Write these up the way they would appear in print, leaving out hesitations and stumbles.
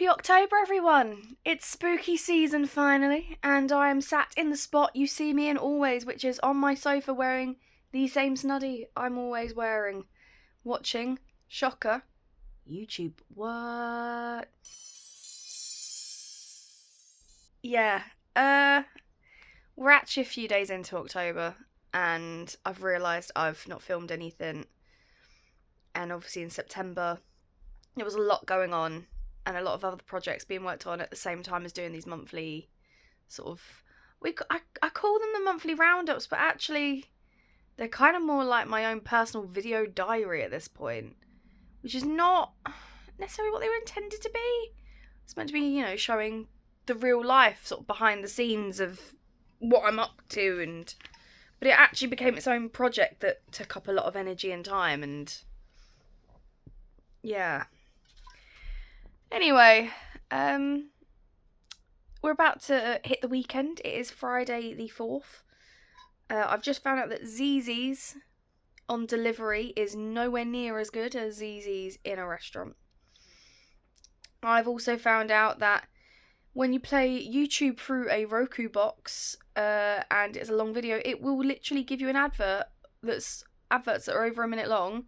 Happy October, everyone! It's spooky season finally, and I am sat in the spot you see me in always, which is on my sofa wearing the same snuddy I'm always wearing, watching, shocker, YouTube. What? Yeah, we're actually a few days into October, and I've realised I've not filmed anything, and obviously in September there was a lot going on, and a lot of other projects being worked on at the same time as doing these monthly sort of... I call them the monthly roundups, but actually they're kind of more like my own personal video diary at this point, which is not necessarily what they were intended to be. It's meant to be, you know, showing the real life, sort of behind the scenes of what I'm up to, but it actually became its own project that took up a lot of energy and time, and yeah. Anyway, we're about to hit the weekend. It is Friday the 4th. I've just found out that Zzz's on delivery is nowhere near as good as Zzz's in a restaurant. I've also found out that when you play YouTube through a Roku box and it's a long video, it will literally give you an adverts that are over a minute long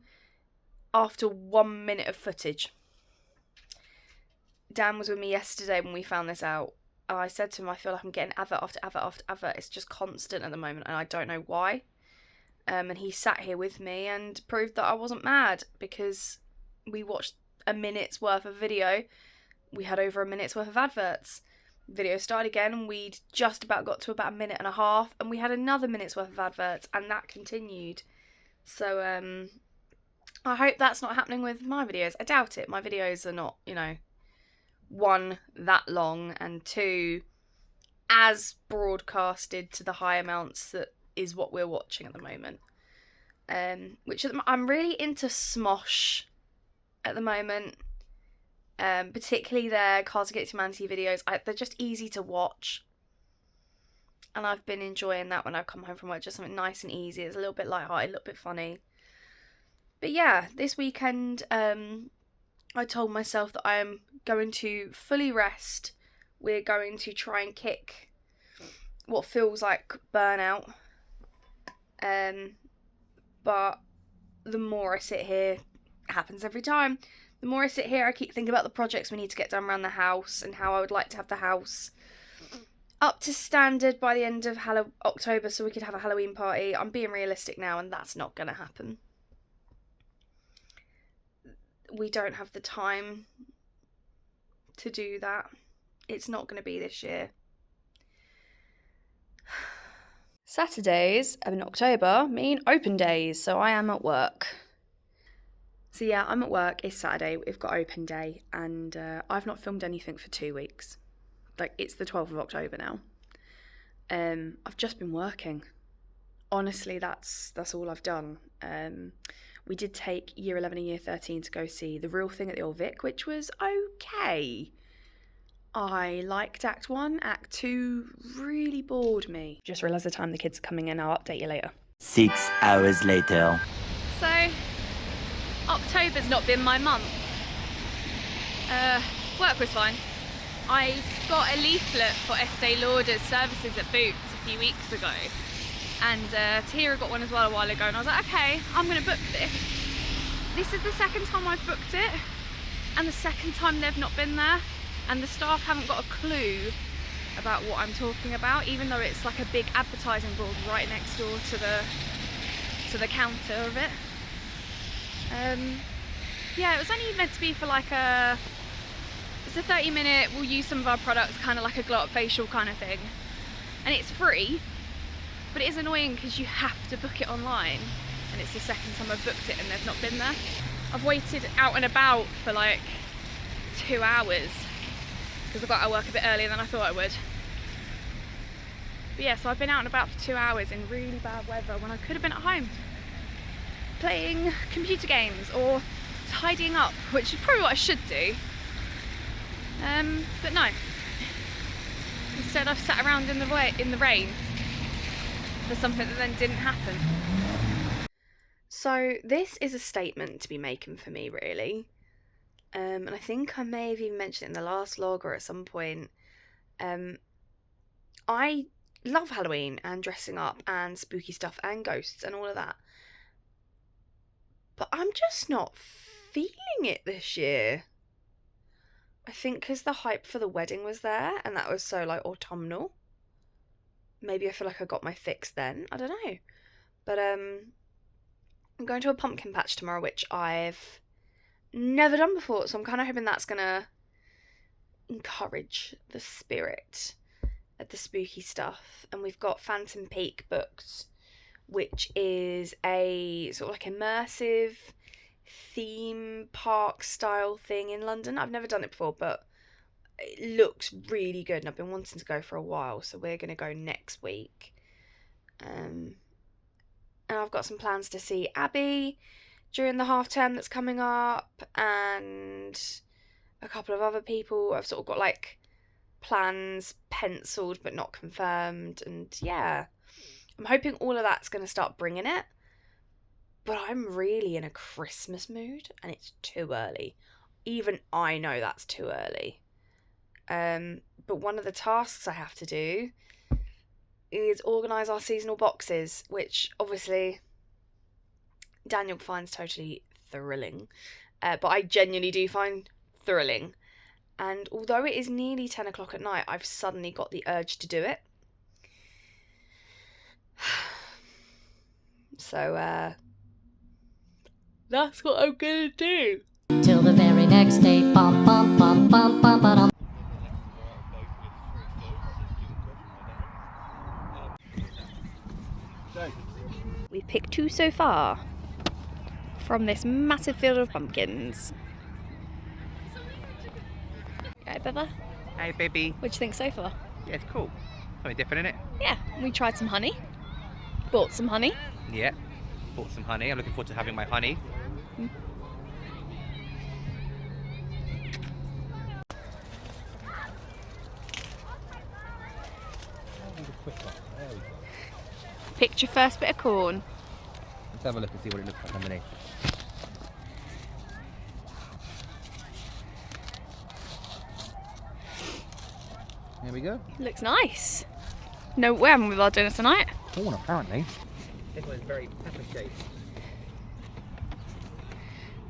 after 1 minute of footage. Dan was with me yesterday when we found this out. I said to him, I feel like I'm getting advert after advert after advert. It's just constant at the moment, and I don't know why. And he sat here with me and proved that I wasn't mad, because we watched a minute's worth of video. We had over a minute's worth of adverts. Video started again, and we'd just about got to about a minute and a half, and we had another minute's worth of adverts, and that continued. So, I hope that's not happening with my videos. I doubt it. My videos are not, you know, one, that long, and two, as broadcasted to the high amounts that is what we're watching at the moment. Which I'm really into Smosh at the moment. Particularly their Cards Against Humanity videos. They're just easy to watch. And I've been enjoying that when I've come home from work. Just something nice and easy. It's a little bit lighthearted, a little bit funny. But yeah, this weekend, I told myself that I am going to fully rest. We're going to try and kick what feels like burnout. But the more I sit here, it happens every time. The more I sit here, I keep thinking about the projects we need to get done around the house and how I would like to have the house up to standard by the end of October so we could have a Halloween party. I'm being realistic now, and that's not going to happen. We don't have the time to do that. It's not going to be this year. Saturdays in October mean open days, so I am at work. So yeah, I'm at work, it's Saturday, we've got open day, and I've not filmed anything for 2 weeks. Like, it's the 12th of October now. I've just been working. Honestly, that's all I've done. We did take Year 11 and Year 13 to go see The Real Thing at the Old Vic, which was okay. I liked Act 1. Act 2 really bored me. Just realised the time the kids are coming in. I'll update you later. 6 hours later. So, October's not been my month. Work was fine. I got a leaflet for Estee Lauder's services at Boots a few weeks ago. And Tira got one as well a while ago, and I was like, okay, I'm going to book this. This is the second time I've booked it, and the second time they've not been there, and the staff haven't got a clue about what I'm talking about, even though it's like a big advertising board right next door to the counter of it. Yeah, it was only meant to be for like it's a 30-minute, we'll use some of our products, kind of like a glow-up facial kind of thing, and it's free. But it is annoying because you have to book it online, and it's the second time I've booked it and they've not been there. I've waited out and about for like 2 hours because I got out of work a bit earlier than I thought I would. But yeah, so I've been out and about for 2 hours in really bad weather when I could have been at home playing computer games or tidying up, which is probably what I should do. But no. Instead I've sat around in the rain for something that then didn't happen. So this is a statement to be making for me, really. And I think I may have even mentioned it in the last vlog or at some point. I love Halloween and dressing up and spooky stuff and ghosts and all of that. But I'm just not feeling it this year. I think because the hype for the wedding was there and that was so like autumnal. Maybe I feel like I got my fix then. I don't know. But I'm going to a pumpkin patch tomorrow, which I've never done before. So I'm kind of hoping that's going to encourage the spirit of the spooky stuff. And we've got Phantom Peak booked, which is a sort of like immersive theme park style thing in London. I've never done it before, but it looks really good and I've been wanting to go for a while, so we're going to go next week. And I've got some plans to see Abby during the half term that's coming up, and a couple of other people. I've sort of got like plans penciled but not confirmed, and yeah, I'm hoping all of that's going to start bringing it. But I'm really in a Christmas mood and it's too early. Even I know that's too early. But one of the tasks I have to do is organise our seasonal boxes, which obviously Daniel finds totally thrilling. But I genuinely do find thrilling. And although it is nearly 10 o'clock at night, I've suddenly got the urge to do it. So, that's what I'm gonna do. Till the very next day. Bum, bum, bum, bum, bum, ba-dum. We picked 2 so far from this massive field of pumpkins. Hey, Beba. Hey, baby. What do you think so far? Yeah, it's cool. Something different, innit? Yeah, we tried some honey. Bought some honey. Yeah. Bought some honey. I'm looking forward to having my honey. Picked your first bit of corn. Let's have a look and see what it looks like underneath. There we go. Looks nice. No, we're having with our dinner tonight. Corn, apparently. This one's very pepper shaped.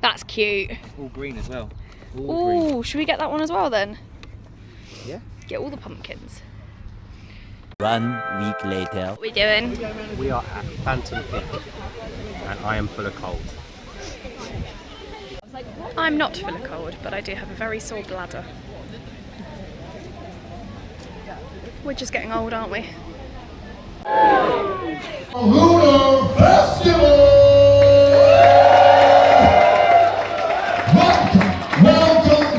That's cute. All green as well. All green. Ooh, should we get that one as well then? Yeah. Get all the pumpkins. 1 week later. What are we doing? We are at Phantom Peak and I am full of cold. I'm not full of cold, but I do have a very sore bladder. We're just getting old, aren't we? Lunar Festival!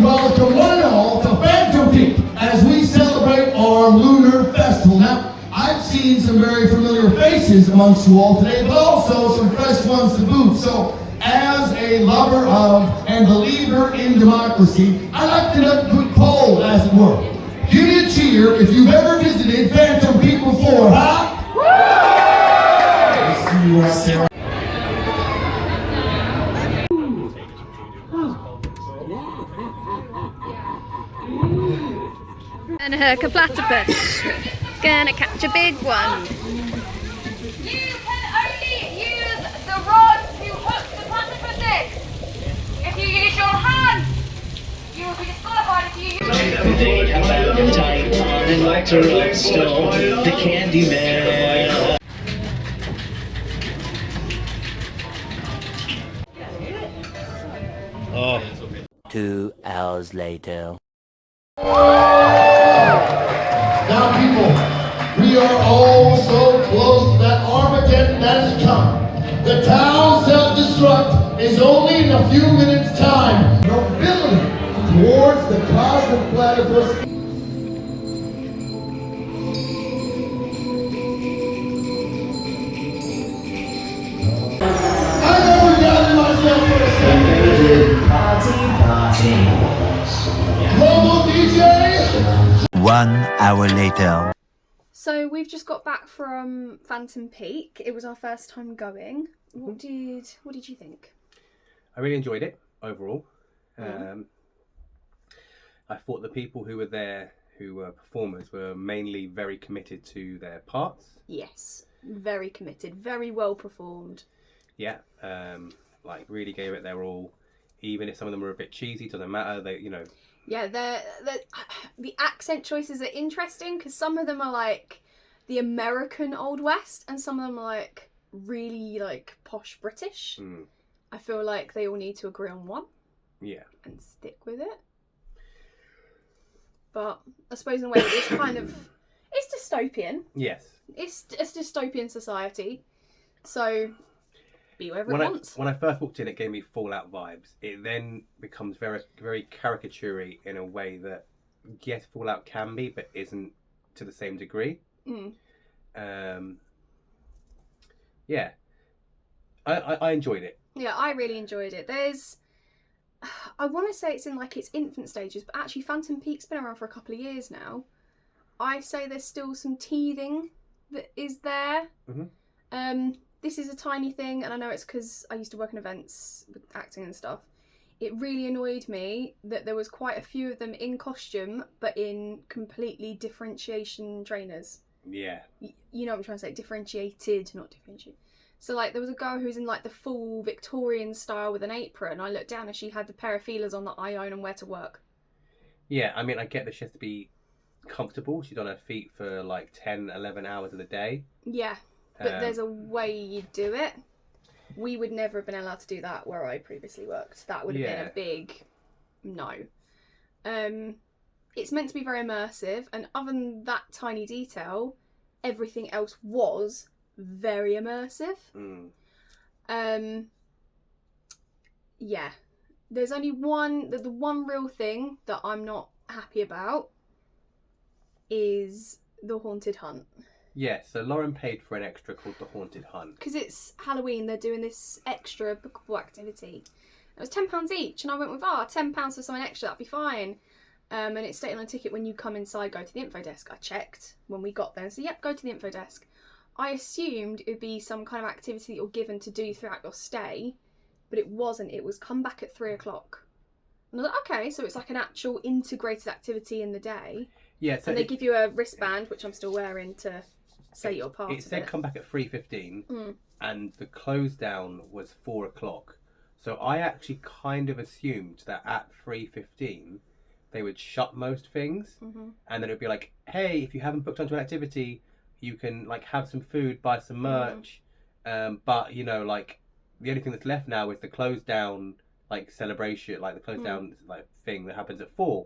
Welcome one and all to Phantom Peak as we celebrate our Lunar Festival. Now, I've seen some very familiar faces amongst you all today, but also some fresh ones to boot. So, as a lover of and believer in democracy, I'd like to conduct a quick poll, as it were. Give me a cheer if you've ever visited Phantom Peak before, huh? I see you out there. And her platypus. Gonna catch a big one. You can only use the rod to hook the platypus in. If you use your hand, you will be disqualified if you use They have a tight and literal stone, the candy man. Oh. 2 hours later. Now, people, we are all so close to that Armageddon that is coming. The town self-destruct is only in a few minutes' time. Nobility towards the cosmic platypus. I never doubted myself for a second. Robo DJ. 1 hour later. So we've just got back from Phantom Peak. It was our first time going. What did you think? I really enjoyed it overall. I thought the people who were there, who were performers, were mainly very committed to their parts. Yes, very committed, very well performed. Yeah, like really gave it their all. Even if some of them were a bit cheesy, doesn't matter. They, you know. Yeah, the accent choices are interesting because some of them are like the American Old West, and some of them are like really like posh British. I feel like they all need to agree on one. Yeah. And stick with it. But I suppose in a way it's kind of, it's dystopian. Yes. It's a dystopian society. So be whatever it wants. When I first walked in, it gave me Fallout vibes. It then becomes very, very caricature-y in a way that, yes, Fallout can be, but isn't to the same degree. Yeah. I enjoyed it. Yeah, I really enjoyed it. I want to say it's in like its infant stages, but actually Phantom Peak's been around for a couple of years now. I'd say there's still some teething that is there. This is a tiny thing, and I know it's because I used to work in events with acting and stuff. It really annoyed me that there was quite a few of them in costume, but in completely differentiation trainers. Yeah. You know what I'm trying to say? Differentiated, not differentiated. So, like, there was a girl who was in, like, the full Victorian style with an apron, and I looked down and she had the pair of feelers on that I own and wear to work. Yeah, I mean, I get that she has to be comfortable. She's on her feet for, like, 10, 11 hours of the day. Yeah, but there's a way you do it. We would never have been allowed to do that where I previously worked. That would have been a big no. It's meant to be very immersive, and other than that tiny detail, everything else was very immersive. Yeah, there's only the one real thing that I'm not happy about is the haunted hunt. Yeah, so Lauren paid for an extra called the haunted hunt because it's Halloween. They're doing this extra bookable activity. It was £10 each, and I went with £10 for something extra, that'd be fine. And it's stated on a ticket, when you come inside, go to the info desk. I checked when we got there and said, yep, go to the info desk. I assumed it would be some kind of activity that you're given to do throughout your stay, but it wasn't. It was come back at 3 o'clock. And I was like, okay, so it's like an actual integrated activity in the day. Yeah, so and they give you a wristband, which I'm still wearing, to say you're part of it. It said come back at 3:15, and the close down was 4 o'clock. So I actually kind of assumed that at 3:15 they would shut most things, and then it would be like, hey, if you haven't booked onto an activity, you can like have some food, buy some merch, but you know, like the only thing that's left now is the close down like celebration, like the close down like thing that happens at 4.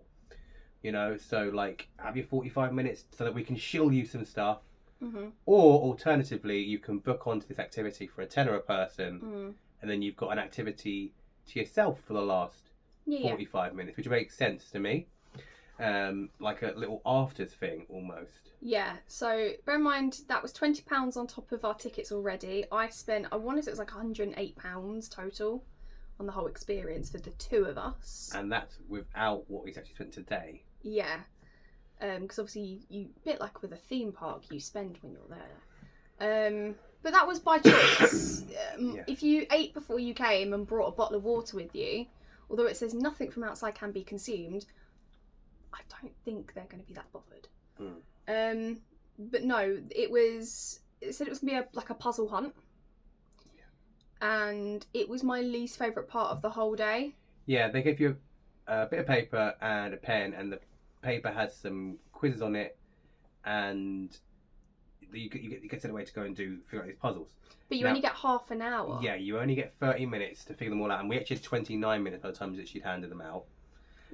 You know, so like have your 45 minutes so that we can shill you some stuff. Or alternatively, you can book onto this activity for a tenner a person, and then you've got an activity to yourself for the last 45 minutes, which makes sense to me. Like a little afters thing almost. Yeah, so bear in mind that was £20 on top of our tickets already. I wanted it was like £108 total on the whole experience for the two of us. And that's without what we actually spent today. Yeah. Because obviously you bit like with a theme park, you spend when you're there. But that was by choice. If you ate before you came and brought a bottle of water with you, although it says nothing from outside can be consumed, I don't think they're going to be that bothered. But no, it said it was going to be like a puzzle hunt, and it was my least favourite part of the whole day. Yeah, they gave you a bit of paper and a pen, and the paper has some quizzes on it, and you get to the way to go and figure out these puzzles. But you only get half an hour. Yeah, you only get 30 minutes to figure them all out, and we actually had 29 minutes by the time that she'd handed them out.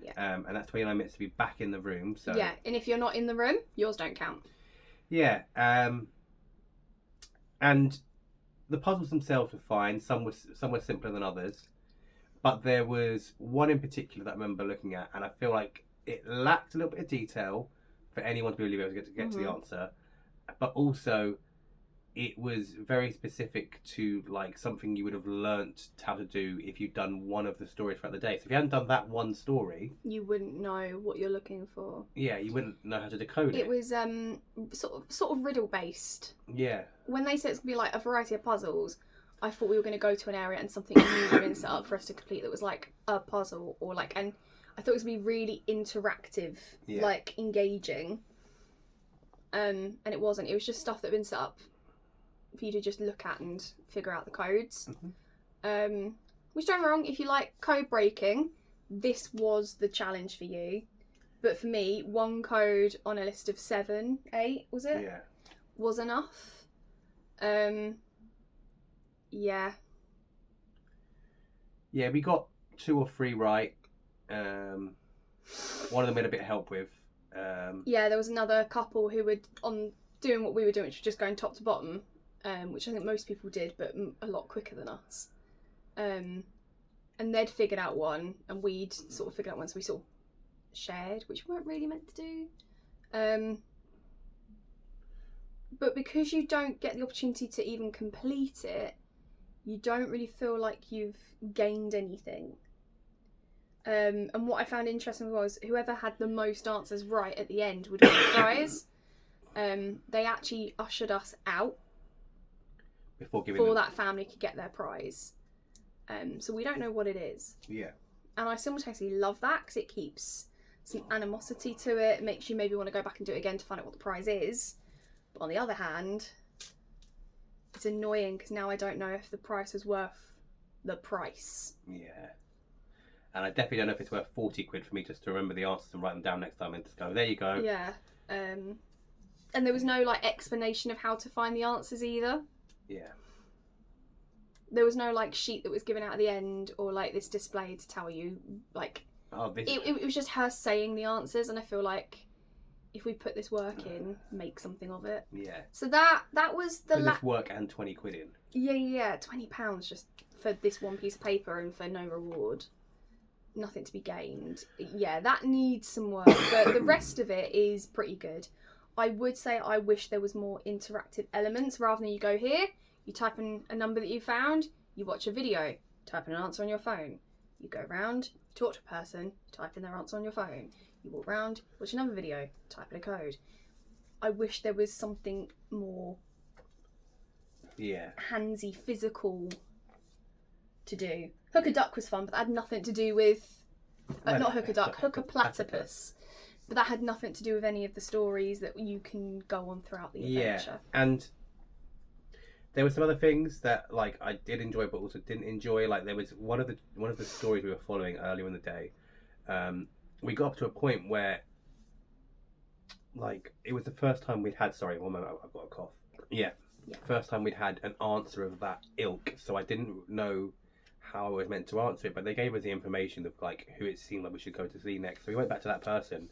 Yeah. And that's 29 minutes to be back in the room. So yeah, and if you're not in the room, yours don't count. Yeah. And the puzzles themselves were fine. Some were simpler than others, but there was one in particular that I remember looking at, and I feel like it lacked a little bit of detail for anyone to really be able to get to the answer, but also it was very specific to like something you would have learnt how to do if you'd done one of the stories throughout the day. So if you hadn't done that one story, you wouldn't know what you're looking for. Yeah, you wouldn't know how to decode it. It was sort of riddle based. Yeah. When they said it's gonna be like a variety of puzzles, I thought we were going to go to an area and something new had been set up for us to complete that was like a puzzle, or like, and I thought it was going to be really interactive, like engaging. And it wasn't. It was just stuff that had been set up for you to just look at and figure out the codes. Which, don't get me wrong, if you like code breaking, this was the challenge for you. But for me, one code on a list of 7, 8, was it? Yeah. Was enough. Yeah. Yeah, we got 2 or 3 right. One of them we had a bit of help with. Yeah, there was another couple who were doing what we were doing, which was just going top to bottom, which I think most people did, but a lot quicker than us. And they'd figured out one, and we'd sort of figured out one, so we sort of shared, which we weren't really meant to do. But because you don't get the opportunity to even complete it, you don't really feel like you've gained anything. And what I found interesting was whoever had the most answers right at the end would get the prize. They actually ushered us out before that family could get their prize. So we don't know what it is. Yeah. And I simultaneously love that because it keeps some animosity to it. It makes you maybe want to go back and do it again to find out what the prize is. But on the other hand, it's annoying because now I don't know if the price was worth the price. Yeah. And I definitely don't know if it's worth 40 quid for me just to remember the answers and write them down next time and just go, there you go. Yeah. And there was no like explanation of how to find the answers either. Yeah. There was no like sheet that was given out at the end or like this display to tell you like it was just her saying the answers, and I feel like if we put this work in, make something of it. Yeah. So that was the this work and 20 quid in. Yeah, £20 just for this one piece of paper and for no reward. Nothing to be gained. Yeah, that needs some work, but the rest of it is pretty good. I would say I wish there was more interactive elements rather than you go here, you type in a number that you found, you watch a video, type in an answer on your phone. You go around, talk to a person, type in their answer on your phone. You walk around, watch another video, type in a code. I wish there was something more handsy, physical to do. Hook a duck was fun, but that had nothing to do with not hook a duck, hook a platypus. But that had nothing to do with any of the stories that you can go on throughout the adventure. Yeah, and there were some other things that like I did enjoy, but also didn't enjoy. Like there was one of the stories we were following earlier in the day. We got up to a point where, like, it was the first time we'd had. Sorry, one moment, I've got a cough. Yeah. First time we'd had an answer of that ilk, so I didn't know how I was meant to answer it, but they gave us the information of like who it seemed like we should go to see next. So we went back to that person,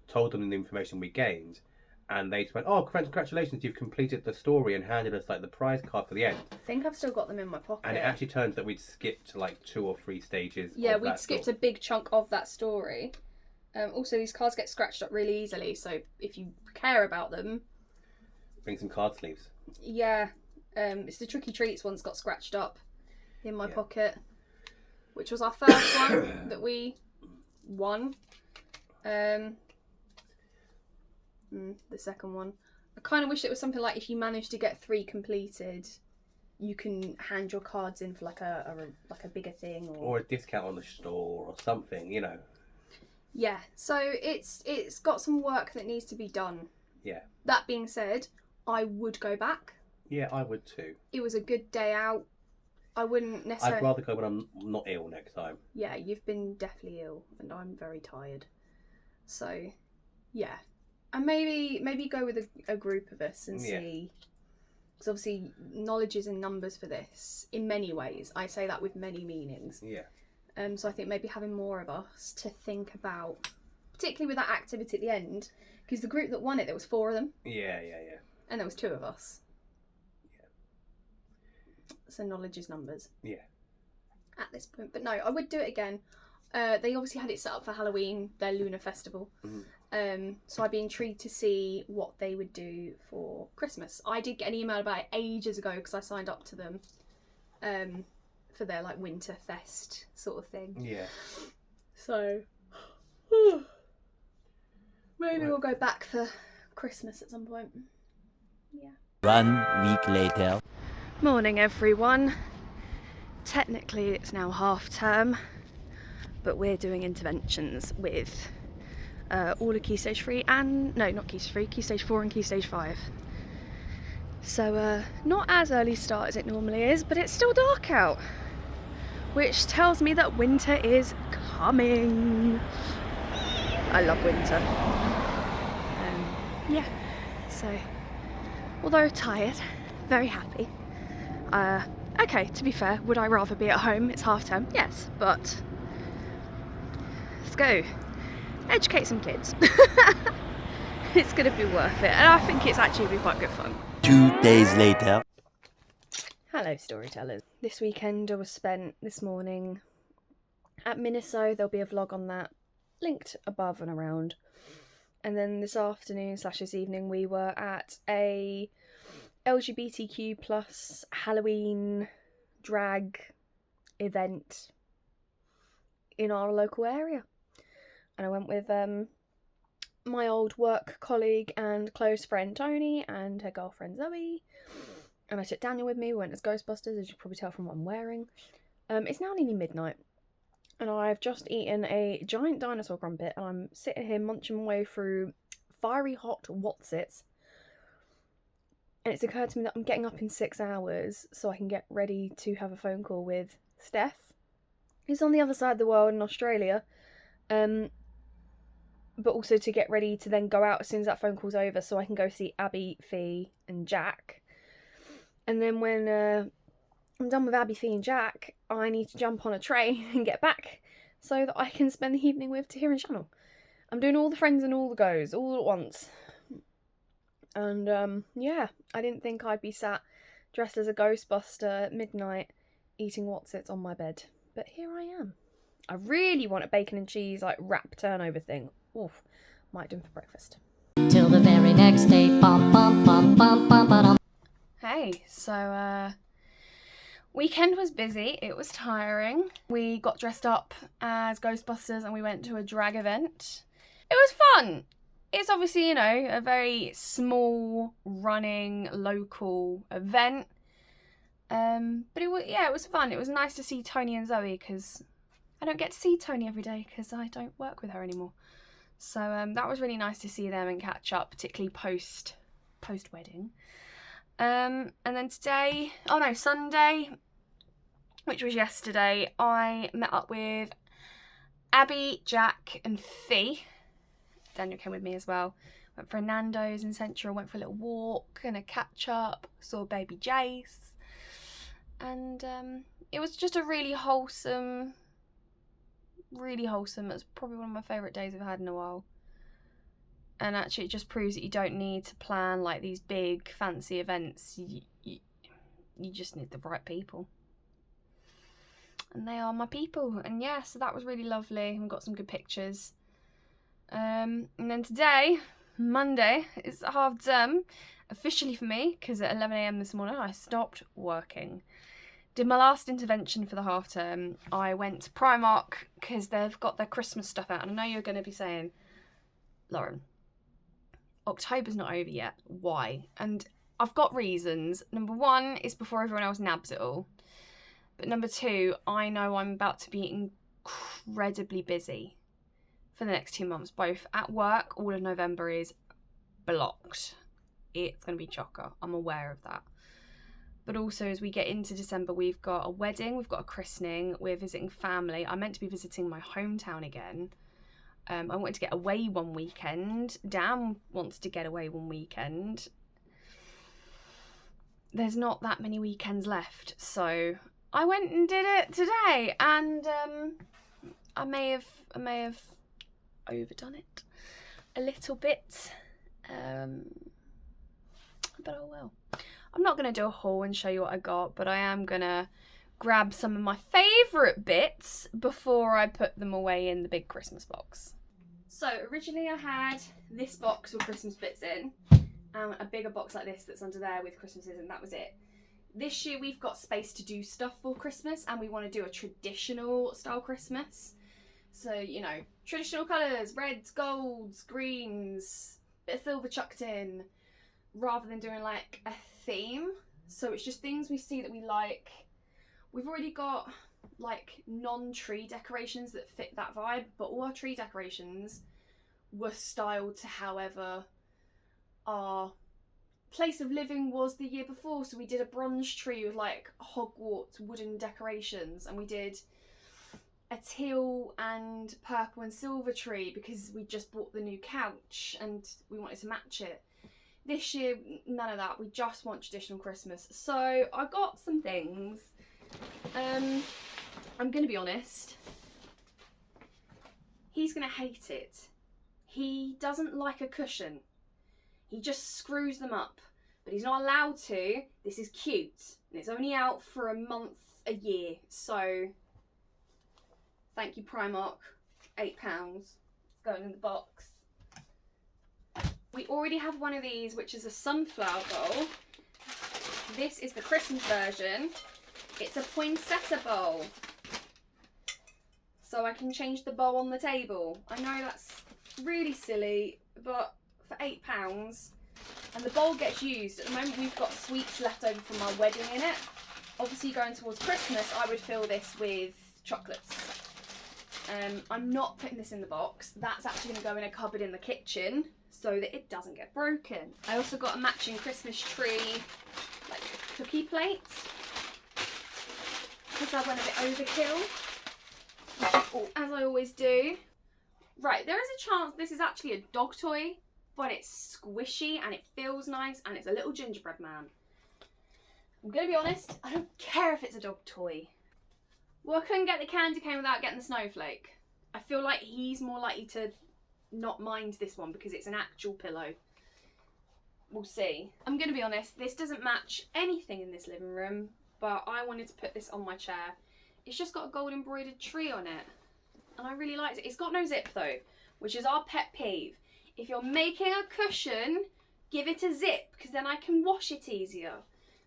told them the information we gained, and they just went, "Oh, congratulations, you've completed the story," and handed us like the prize card for the end. I think I've still got them in my pocket. And it actually turns that we'd skipped like 2 or 3 stages. Yeah, we'd skipped a big chunk of that story. Also, these cards get scratched up really easily, so if you care about them, bring some card sleeves. Yeah, it's the Tricky Treats one's got scratched up in my pocket, which was our first one that we won. The second one, I kind of wish it was something like if you manage to get 3 completed, you can hand your cards in for like a bigger thing or a discount on the store or something, you know. Yeah, so it's got some work that needs to be done. Yeah. That being said, I would go back. Yeah, I would too. It was a good day out. I wouldn't necessarily... I'd rather go when I'm not ill next time. Yeah, you've been deathly ill and I'm very tired. So, yeah. And maybe go with a group of us and see... Because obviously knowledge is in numbers for this in many ways. I say that with many meanings. Yeah. So I think maybe having more of us to think about, particularly with that activity at the end, because the group that won it, there was 4 of them. Yeah. And there was 2 of us. Yeah. So knowledge is numbers. Yeah. At this point. But no, I would do it again. They obviously had it set up for Halloween, their Lunar Festival. Mm-hmm. So I'd be intrigued to see what they would do for Christmas. I did get an email about it ages ago because I signed up to them. For their like winter fest sort of thing. Yeah. So maybe we'll go back for Christmas at some point. Yeah. 1 week later. Morning everyone. Technically it's now half term, but we're doing interventions with all of Key Stage 3 and, no, not Key Stage 3, Key Stage 4 and Key Stage 5. So not as early start as it normally is, but it's still dark out, which tells me that winter is coming. I love winter. Yeah, so although tired, very happy. Okay, to be fair, would I rather be at home? It's half term, yes, but let's go educate some kids. It's gonna be worth it, and I think it's actually gonna be quite good fun. 2 days later. Hello, storytellers. This weekend I was spent this morning at Miniso. There'll be a vlog on that linked above and around. And then this afternoon / this evening we were at a LGBTQ plus Halloween drag event in our local area. And I went with my old work colleague and close friend Tony and her girlfriend Zoe. And I took Daniel with me. We went as Ghostbusters, as you can probably tell from what I'm wearing. It's now nearly midnight. And I've just eaten a giant dinosaur crumpet. And I'm sitting here munching my way through fiery hot Wotsits. And it's occurred to me that I'm getting up in 6 hours so I can get ready to have a phone call with Steph, who's on the other side of the world in Australia. But also to get ready to then go out as soon as that phone call's over so I can go see Abby, Fee and Jack. And then when I'm done with Abby, Fee and Jack, I need to jump on a train and get back so that I can spend the evening with Tahir and Channel. I'm doing all the friends and all the goes all at once. And yeah, I didn't think I'd be sat dressed as a Ghostbuster at midnight eating Wotsits on my bed. But here I am. I really want a bacon and cheese like wrap turnover thing. Oof, might do them for breakfast. Till the very next day. Bum, bum, bum, bum, bum, bum. Hey, so weekend was busy. It was tiring. We got dressed up as Ghostbusters and we went to a drag event. It was fun. It's obviously, you know, a very small running local event. But it was fun. It was nice to see Tony and Zoe because I don't get to see Tony every day because I don't work with her anymore. So that was really nice to see them and catch up, particularly post wedding. And then Sunday, which was yesterday, I met up with Abby, Jack and Fee. Daniel came with me as well. Went for a Nando's in Central, went for a little walk and a catch up, saw baby Jace. And it was just a really wholesome. It was probably one of my favourite days I've had in a while. And actually it just proves that you don't need to plan like these big fancy events. You just need the right people. And they are my people. And yeah, so that was really lovely. And we got some good pictures. And then today, Monday, it's half term officially for me because at 11 AM this morning I stopped working. Did my last intervention for the half term. I went to Primark because they've got their Christmas stuff out. And I know you're going to be saying, Lauren, October's not over yet. Why? And I've got reasons. Number one is before everyone else nabs it all. But number two, I know I'm about to be incredibly busy for the next 2 months. Both at work, all of November is blocked. It's going to be chocker. I'm aware of that. But also as we get into December, we've got a wedding, we've got a christening, we're visiting family. I'm meant to be visiting my hometown again. I wanted to get away one weekend. Dan wants to get away one weekend. There's not that many weekends left. So I went and did it today. And I may have overdone it a little bit. But oh well. I'm not going to do a haul and show you what I got, but I am going to grab some of my favourite bits before I put them away in the big Christmas box. So originally I had this box with Christmas bits in, and a bigger box like this that's under there with Christmases, and that was it. This year we've got space to do stuff for Christmas, and we want to do a traditional style Christmas. So, you know, traditional colours, reds, golds, greens, bit of silver chucked in, rather than doing like a theme. So it's just things we see that we like. We've already got like non-tree decorations that fit that vibe, but all our tree decorations were styled to however our place of living was the year before. So we did a bronze tree with like Hogwarts wooden decorations, and we did a teal and purple and silver tree because we just bought the new couch and we wanted to match it. This year, none of that. We just want traditional Christmas. So I got some things. I'm gonna be honest, he's gonna hate it. He doesn't like a cushion. He just screws them up, but he's not allowed to. This is cute, and it's only out for a month a year, so thank you Primark, £8. It's going in the box. We already have one of these, which is a sunflower bowl. This is the Christmas version. It's a poinsettia bowl, so I can change the bowl on the table. I know that's really silly, but for £8, and the bowl gets used. At the moment we've got sweets left over from our wedding in it. Obviously going towards Christmas I would fill this with chocolates. I'm not putting this in the box. That's actually going to go in a cupboard in the kitchen so that it doesn't get broken. I also got a matching Christmas tree like cookie plate because I went a bit overkill, as I always do. Right, there is a chance this is actually a dog toy, but it's squishy and it feels nice and it's a little gingerbread man. I'm gonna be honest, I don't care if it's a dog toy. Well, I couldn't get the candy cane without getting the snowflake. I feel like he's more likely to not mind this one because it's an actual pillow. We'll see. I'm gonna be honest, this doesn't match anything in this living room, but I wanted to put this on my chair. It's just got a gold embroidered tree on it, and I really liked it. It's got no zip though, which is our pet peeve. If you're making a cushion, give it a zip, because then I can wash it easier.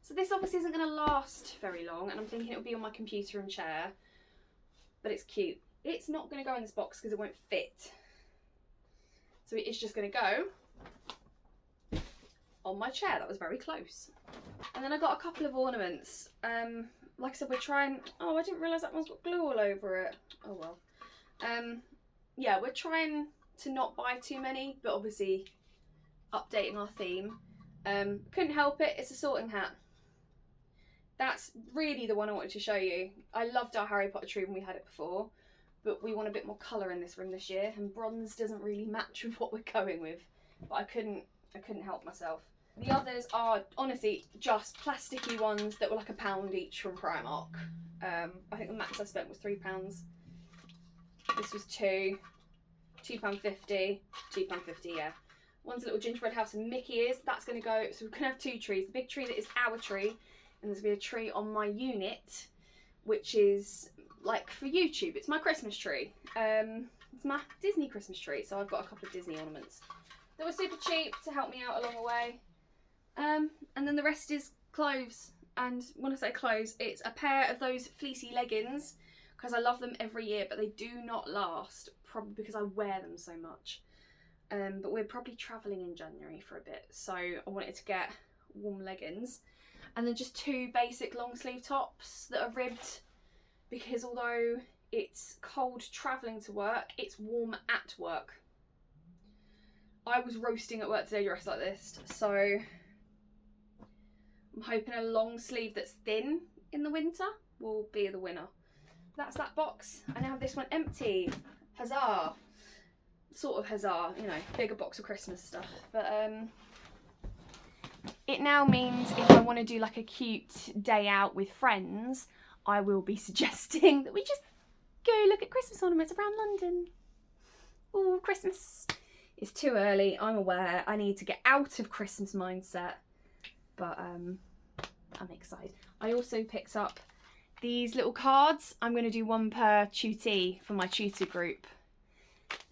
So this obviously isn't going to last very long, and I'm thinking it'll be on my computer and chair, but it's cute. It's not going to go in this box because it won't fit. So it is just going to go on my chair. That was very close. And then I got a couple of ornaments. Like I said, we're trying... Oh, I didn't realise that one's got glue all over it. Oh well. Yeah, we're trying to not buy too many, but obviously updating our theme. Couldn't help it, it's a sorting hat. That's really the one I wanted to show you. I loved our Harry Potter tree when we had it before, but we want a bit more colour in this room this year, and bronze doesn't really match with what we're going with. But I couldn't help myself. The others are honestly just plasticky ones that were like £1 each from Primark. I think the max I spent was £3. This was £2.50, yeah. One's a little gingerbread house and Mickey is. That's going to go, so we're going to have two trees. The big tree that is our tree, and there's going to be a tree on my unit, which is like for YouTube. It's my Christmas tree. It's my Disney Christmas tree, so I've got a couple of Disney ornaments that were super cheap to help me out along the way. And then the rest is clothes. And when I say clothes, it's a pair of those fleecy leggings, because I love them every year, but they do not last, probably because I wear them so much. But we're probably travelling in January for a bit, so I wanted to get warm leggings. And then just two basic long sleeve tops that are ribbed, because although it's cold travelling to work, it's warm at work. I was roasting at work today dressed like this, so I'm hoping a long sleeve that's thin in the winter will be the winner. That's that box. I now have this one empty. Huzzah! Sort of huzzah, you know, bigger box of Christmas stuff. But it now means if I want to do like a cute day out with friends, I will be suggesting that we just go look at Christmas ornaments around London. Ooh, Christmas. It's too early, I'm aware. I need to get out of Christmas mindset. But I'm excited. I also picked up these little cards. I'm going to do one per tutee for my tutor group.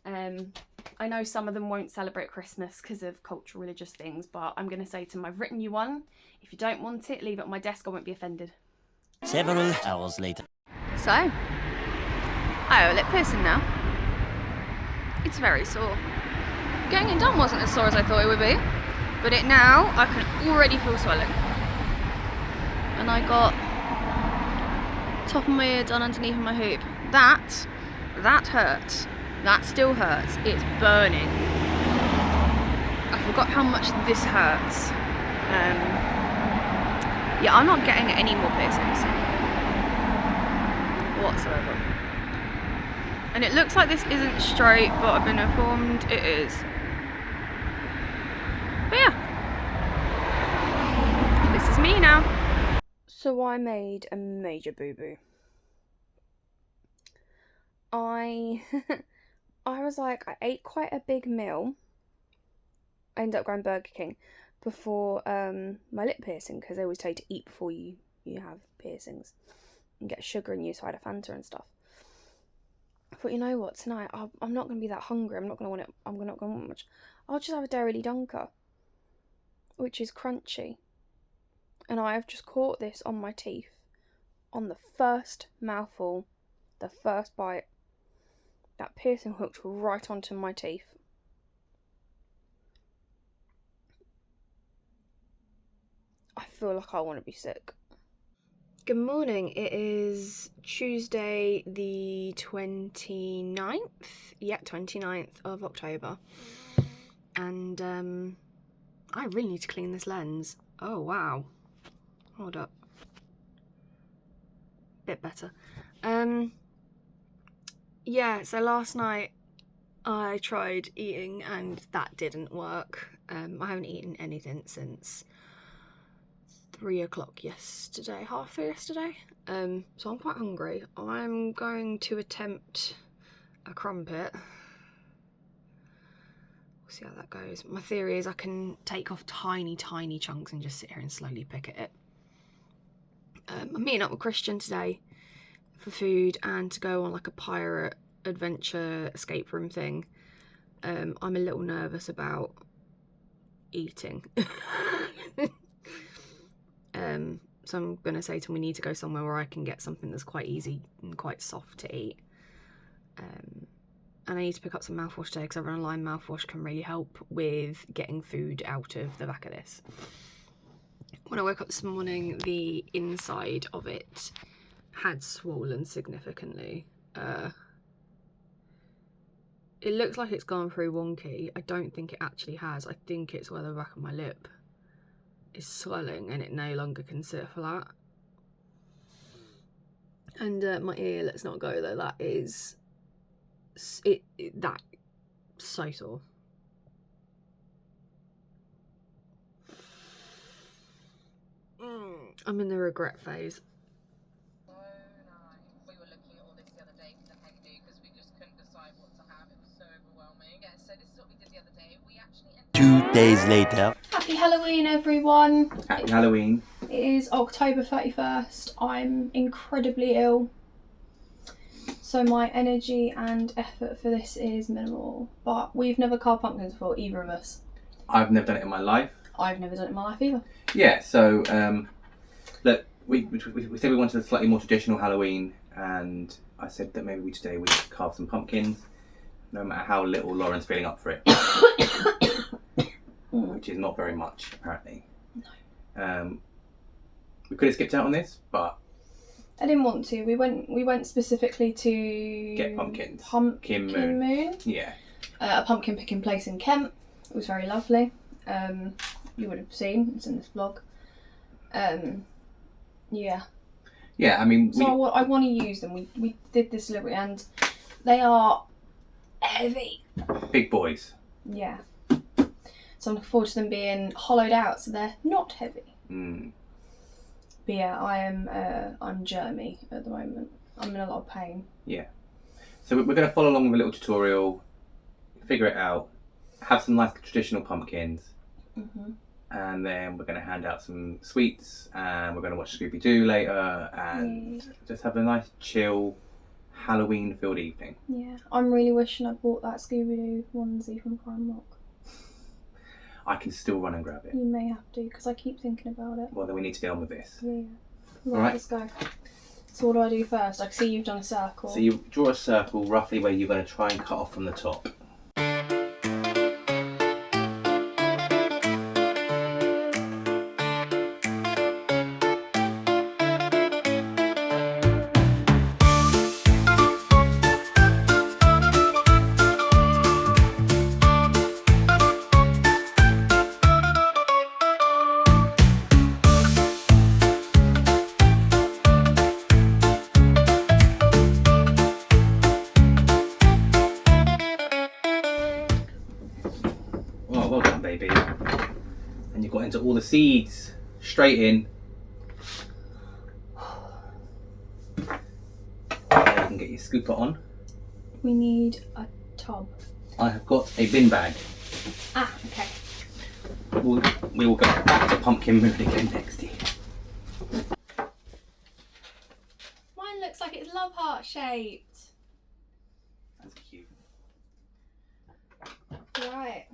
I know some of them won't celebrate Christmas because of cultural religious things, but I'm going to say to them, I've written you one. If you don't want it, leave it on my desk, I won't be offended. Several hours later. So, I have a lip piercing now. It's very sore. Getting it done wasn't as sore as I thought it would be, but it now, I can already feel swelling. And I got top of my ear done underneath my hoop. That hurts. That still hurts. It's burning. I forgot how much this hurts. Yeah, I'm not getting any more piercings whatsoever. And it looks like this isn't straight, but I've been informed it is. But yeah, this is me now. So I made a major boo-boo. I was like, I ate quite a big meal. I ended up going Burger King before my lip piercing, because they always tell you to eat before you have piercings and get sugar in you, so I had a Fanta and stuff. But you know what, tonight I'm not going to be that hungry. I'm not going to want it. I'm not going to want much. I'll just have a Dairy Dunker, which is crunchy. And I have just caught this on my teeth on the first mouthful, the first bite. That piercing hooked right onto my teeth. I feel like I want to be sick. Good morning. It is Tuesday the 29th. Yeah, 29th of October. And I really need to clean this lens. Oh wow. Hold up. Bit better. Yeah, so last night I tried eating and that didn't work. I haven't eaten anything since 3 o'clock yesterday, half 3 yesterday. So I'm quite hungry. I'm going to attempt a crumpet. We'll see how that goes. My theory is I can take off tiny chunks and just sit here and slowly pick at it. I'm meeting up with Christian today for food and to go on like a pirate adventure escape room thing. I'm a little nervous about eating. So I'm going to say to him we need to go somewhere where I can get something that's quite easy and quite soft to eat. And I need to pick up some mouthwash today because I run a line mouthwash can really help with getting food out of the back of this. When I woke up this morning, the inside of it had swollen significantly. It looks like it's gone through wonky. I don't think it actually has. I think it's where the back of my lip is swelling and it no longer can sit flat. And my ear, let's not go there. That is that so sore. I'm in the regret phase. So nice. We were looking at all this the other day for the heck do because we just couldn't decide what to have. It was so overwhelming. Yeah, so this is what we did the other day. We actually 2 days later. Happy Halloween, everyone. Happy Halloween. It is October 31st. I'm incredibly ill. So my energy and effort for this is minimal. But we've never carved pumpkins before, either of us. I've never done it in my life. I've never done it in my life either. Yeah, so look, we said we wanted a slightly more traditional Halloween, and I said that maybe today we could carve some pumpkins, no matter how little Lauren's feeling up for it. Which is not very much, apparently. No. We could have skipped out on this, but I didn't want to. We went specifically to get pumpkins. Pumpkin Moon. Yeah. A pumpkin picking place in Kent. It was very lovely. You would have seen. It's in this vlog. Yeah. Yeah, I mean. So I want to use them. We did this delivery and they are heavy. Big boys. Yeah. So I'm looking forward to them being hollowed out so they're not heavy. Mm. But yeah, I'm germy at the moment. I'm in a lot of pain. Yeah. So we're going to follow along with a little tutorial, figure it out, have some nice traditional pumpkins, and then we're going to hand out some sweets, and we're going to watch Scooby-Doo later, and just have a nice chill Halloween-filled evening. Yeah, I'm really wishing I bought that Scooby-Doo onesie from Primark. I can still run and grab it. You may have to, because I keep thinking about it. Well, then we need to get on with this. Yeah. Right. Let's go. So what do I do first? I can see you've done a circle. So you draw a circle roughly where you're going to try and cut off from the top. well done, baby. And you got into all the seeds straight in. Now you can get your scooper on. We need a tub. I have got a bin bag. Ah, okay. We will go back to pumpkin mood again next year. Mine looks like it's love heart shaped. That's cute. Right.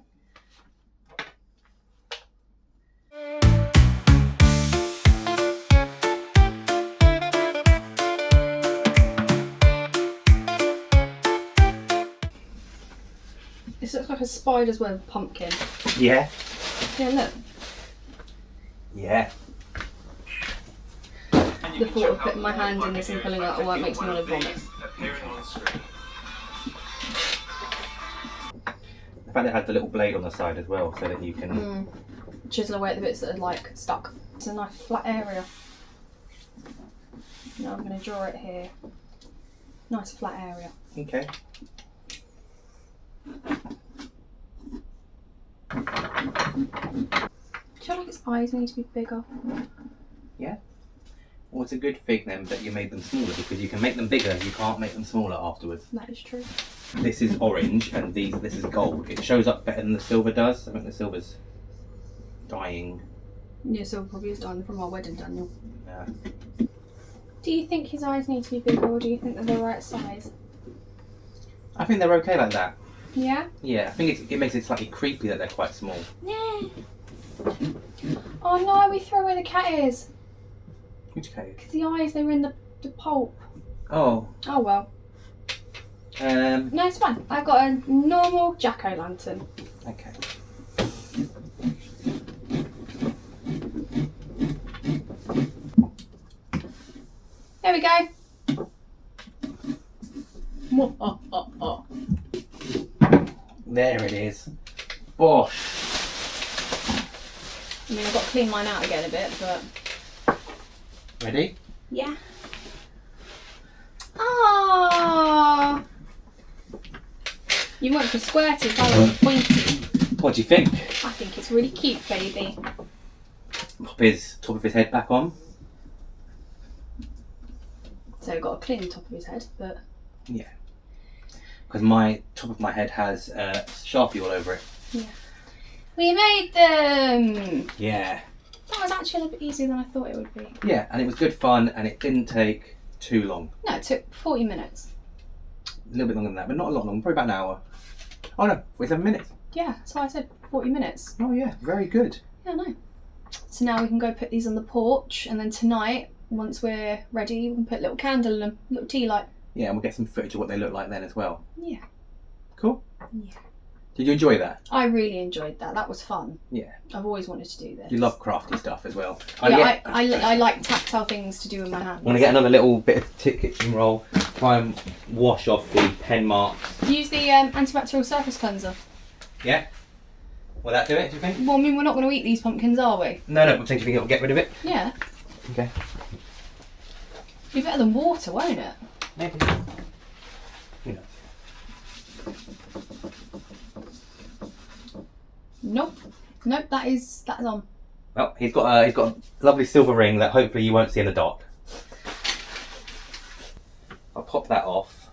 This looks like a spider's web pumpkin. Yeah. Yeah, look. Yeah. The thought of putting my hand in this and pulling out the work makes me want to vomit. The fact it had the little blade on the side as well, so that you can Chisel away at the bits that are like stuck. It's a nice flat area. Now I'm going to draw it here. Nice flat area. Okay. Do you feel like its eyes need to be bigger? Yeah. Well, it's a good thing then that you made them smaller, because you can make them bigger, you can't make them smaller afterwards. That is true. This is orange and this is gold. It shows up better than the silver does. I think the silver's dying. Yeah, so probably is done from our wedding, Daniel. Yeah. Do you think his eyes need to be bigger, or do you think they're the right size? I think they're okay like that. Yeah? Yeah, I think it makes it slightly creepy that they're quite small. Yeah. Oh no, we threw away the cat ears. Which cake? Because the eyes, they were in the pulp. Oh. Oh well. No, it's fine. I've got a normal jack-o'-lantern. Okay. There we go. There it is. Bosh. I mean, I've got to clean mine out again a bit, but... Ready? Yeah. Ah. You went for squirty, I went for pointy. What do you think? I think it's really cute, baby. Pop his top of his head back on. So I've got a clean top of his head, but... Yeah. Because my top of my head has Sharpie all over it. Yeah. We made them! Yeah. That was actually a little bit easier than I thought it would be. Yeah, and it was good fun, and it didn't take too long. No, it took 40 minutes. A little bit longer than that, but not a lot longer. Probably about an hour. Oh no, 47 minutes. Yeah, that's why I said 40 minutes. Oh yeah, very good. Yeah, I know. So now we can go put these on the porch, and then tonight, once we're ready, we can put a little candle in them, a little tea light. Yeah, and we'll get some footage of what they look like then as well. Yeah. Cool. Yeah. Did you enjoy that? I really enjoyed that. That was fun. Yeah. I've always wanted to do this. You love crafty stuff as well. Yeah, I like tactile things to do with my hands. I'm going to get another little bit of kitchen roll, try and wash off the pen marks. Use the antibacterial surface cleanser. Yeah? Will that do it, do you think? Well, I mean, we're not going to eat these pumpkins, are we? No, but do you think it'll get rid of it? Yeah. Okay. Be better than water, won't it? Maybe. Who knows? Nope. Nope, that is on. Well, he's got a lovely silver ring that hopefully you won't see in the dark. I'll pop that off.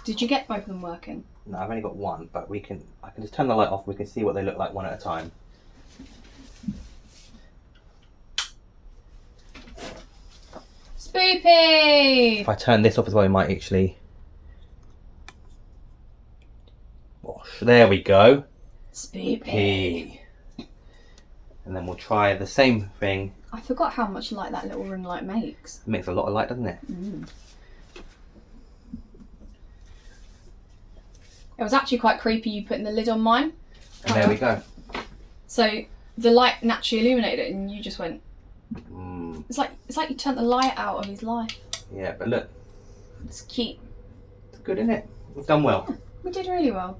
Did you get both of them working? No, I've only got one, but I can just turn the light off. We can see what they look like one at a time. Spoopy! If I turn this off as well, we might actually. Wash. There we go. Spoopy. And then we'll try the same thing. I forgot how much light that little ring light makes. It makes a lot of light, doesn't it? Mm. It was actually quite creepy you putting the lid on mine. And there we go. So the light naturally illuminated it, and you just went. Mm. It's like you turned the light out of his life. Yeah, but look, It's cute. it's good, isn't it? We've done well. Yeah, we did really well.